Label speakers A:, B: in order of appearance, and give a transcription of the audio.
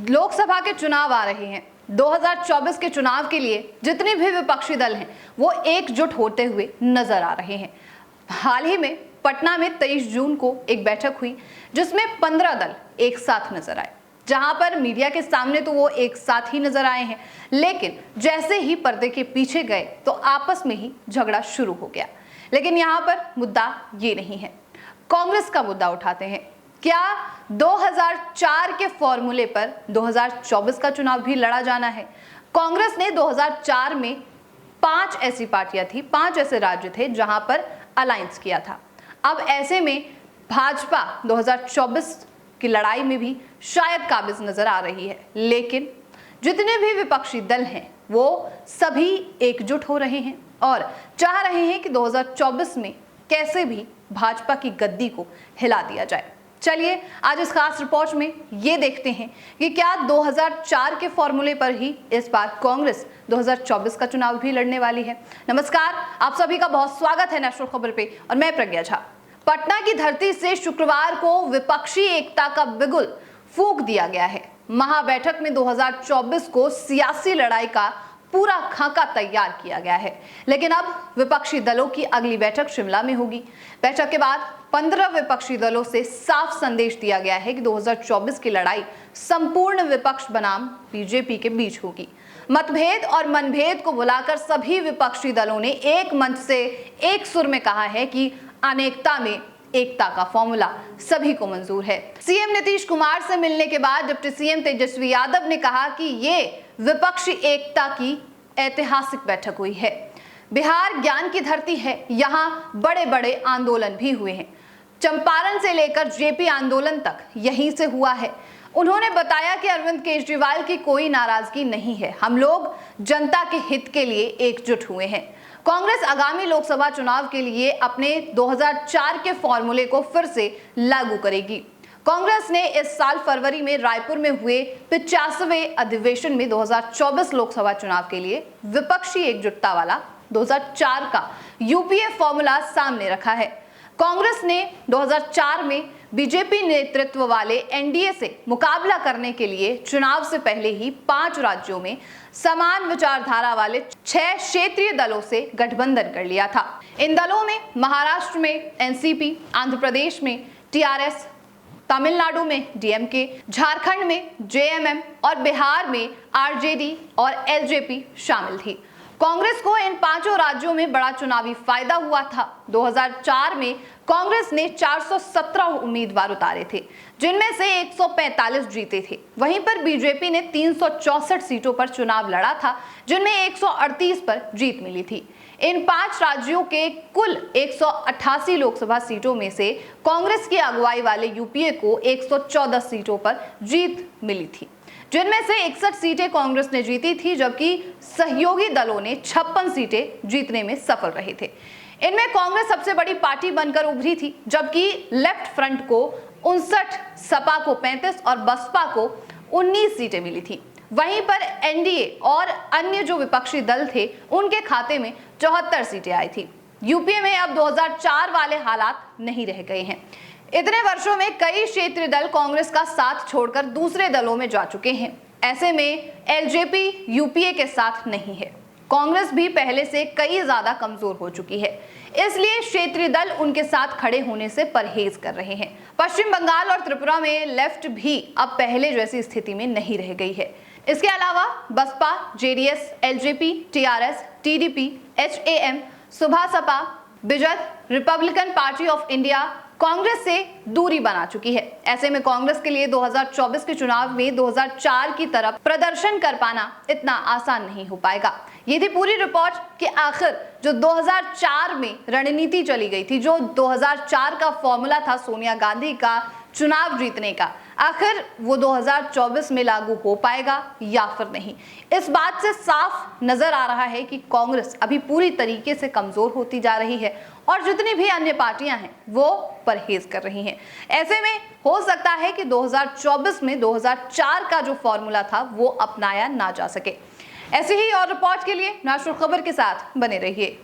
A: लोकसभा के चुनाव आ रहे हैं। 2024 के चुनाव के लिए जितने भी विपक्षी दल हैं वो एकजुट होते हुए नजर आ रहे हैं। हाल ही में पटना में 23 जून को एक बैठक हुई जिसमें 15 दल एक साथ नजर आए। जहां पर मीडिया के सामने तो वो एक साथ ही नजर आए हैं, लेकिन जैसे ही पर्दे के पीछे गए तो आपस में ही झगड़ा शुरू हो गया। लेकिन यहाँ पर मुद्दा ये नहीं है, कांग्रेस का मुद्दा उठाते हैं। क्या 2004 के फॉर्मूले पर 2024 का चुनाव भी लड़ा जाना है? कांग्रेस ने 2004 में 5 ऐसी पार्टियां थी, 5 ऐसे राज्य थे जहां पर अलायंस किया था। अब ऐसे में भाजपा 2024 की लड़ाई में भी शायद काबिज नजर आ रही है, लेकिन जितने भी विपक्षी दल हैं वो सभी एकजुट हो रहे हैं और चाह रहे हैं कि 2024 में कैसे भी भाजपा की गद्दी को हिला दिया जाए। चलिए आज इस खास रिपोर्ट में ये देखते हैं कि क्या 2004 के फॉर्मूले पर ही इस बार कांग्रेस 2024 का चुनाव भी लड़ने वाली है। नमस्कार, आप सभी का बहुत स्वागत है नेशनल खबर पे और मैं प्रज्ञा झा। पटना की धरती से शुक्रवार को विपक्षी एकता का बिगुल फूंक दिया गया है। महाबैठक में 2024 को सियासी लड़ाई का पूरा खाका तैयार किया गया है, लेकिन अब विपक्षी दलों की अगली बैठक शिमला में होगी। बैठक के बाद 15 विपक्षी दलों से साफ संदेश दिया गया है कि 2024 की लड़ाई संपूर्ण विपक्ष बनाम बीजेपी के बीच होगी। मतभेद और मनभेद को बुलाकर सभी विपक्षी दलों ने एक मंच से एक सुर में कहा है कि अनेकता में एकता का फॉर्मूला सभी को मंजूर है। सीएम नीतीश कुमार से मिलने के बाद डिप्टी सीएम तेजस्वी यादव ने कहा कि ये विपक्षी एकता की ऐतिहासिक बैठक हुई है। बिहार ज्ञान की धरती है, यहाँ बड़े बड़े आंदोलन भी हुए हैं। चंपारण से लेकर जेपी आंदोलन तक यहीं से हुआ है। उन्होंने बताया कि अरविंद केजरीवाल की कोई नाराजगी नहीं है, हम लोग जनता के हित के लिए एकजुट हुए हैं। कांग्रेस आगामी लोकसभा चुनाव के लिए अपने 2004 के फॉर्मूले को फिर से लागू करेगी। कांग्रेस ने इस साल फरवरी में रायपुर में हुए 85वें अधिवेशन में 2024 लोकसभा चुनाव के लिए विपक्षी एकजुटता वाला 2004 का यूपीए फॉर्मूला सामने रखा है। कांग्रेस ने 2004 में बीजेपी नेतृत्व वाले एनडीए से मुकाबला करने के लिए चुनाव से पहले ही 5 राज्यों में समान विचारधारा वाले 6 क्षेत्रीय दलों से गठबंधन कर लिया था। इन दलों में महाराष्ट्र में एनसीपी, आंध्र प्रदेश में टीआरएस, तमिलनाडु में डीएमके, झारखंड में जेएमएम और बिहार में आरजेडी और एलजेपी शामिल थी। कांग्रेस को इन 5 राज्यों में बड़ा चुनावी फायदा हुआ था। 2004 में कांग्रेस ने 417 उम्मीदवार उतारे थे, जिनमें से 145 जीते थे। वहीं पर बीजेपी ने 364 सीटों पर चुनाव लड़ा था, जिनमें 138 पर जीत मिली थी। इन 5 राज्यों के कुल 188 लोकसभा सीटों में से कांग्रेस की अगुवाई वाले यूपीए को 114 सीटों पर जीत मिली थी, जिनमें से 61 सीटें कांग्रेस ने जीती थी, जबकि सहयोगी दलों ने 56 सीटें जीतने में सफल रहे थे। इनमें कांग्रेस सबसे बड़ी पार्टी बनकर उभरी थी, जबकि लेफ्ट फ्रंट को 59, सपा को 35 और बसपा को 19 सीटें मिली थी। वहीं पर एनडीए और अन्य जो विपक्षी दल थे उनके खाते में 74 सीटें आई थी। यूपीए में अब 2004 वाले हालात नहीं रह गए हैं। इतने वर्षों में कई क्षेत्रीय दल कांग्रेस का साथ छोड़कर दूसरे दलों में जा चुके हैं। ऐसे में एलजेपी यूपीए के साथ नहीं है। कांग्रेस भी पहले से कई ज्यादा कमजोर हो चुकी है, इसलिए क्षेत्रीय दल उनके साथ खड़े होने से परहेज कर रहे हैं। पश्चिम बंगाल और त्रिपुरा में लेफ्ट भी अब पहले जैसी स्थिति में नहीं रह गई है। इसके अलावा Baspa, JDS, LJP, TRS, TDP, HAM, सुभा Sapa, Bijad, Republican Party of India Congress से दूरी बना चुकी है। ऐसे में कांग्रेस के लिए 2024 के चुनाव में 2004 की तरफ प्रदर्शन कर पाना इतना आसान नहीं हो पाएगा। ये थी पूरी रिपोर्ट कि आखिर जो 2004 में रणनीति चली गई थी, जो 2004 का फॉर्मूला था सोनिया गांधी का चुनाव जीतने का, आखिर वो 2024 में लागू हो पाएगा या फिर नहीं। इस बात से साफ नजर आ रहा है कि कांग्रेस अभी पूरी तरीके से कमजोर होती जा रही है और जितनी भी अन्य पार्टियां हैं वो परहेज कर रही हैं। ऐसे में हो सकता है कि 2024 में 2004 का जो फॉर्मूला था वो अपनाया ना जा सके। ऐसी ही और रिपोर्ट के लिए नेशनल खबर के साथ बने रहिए।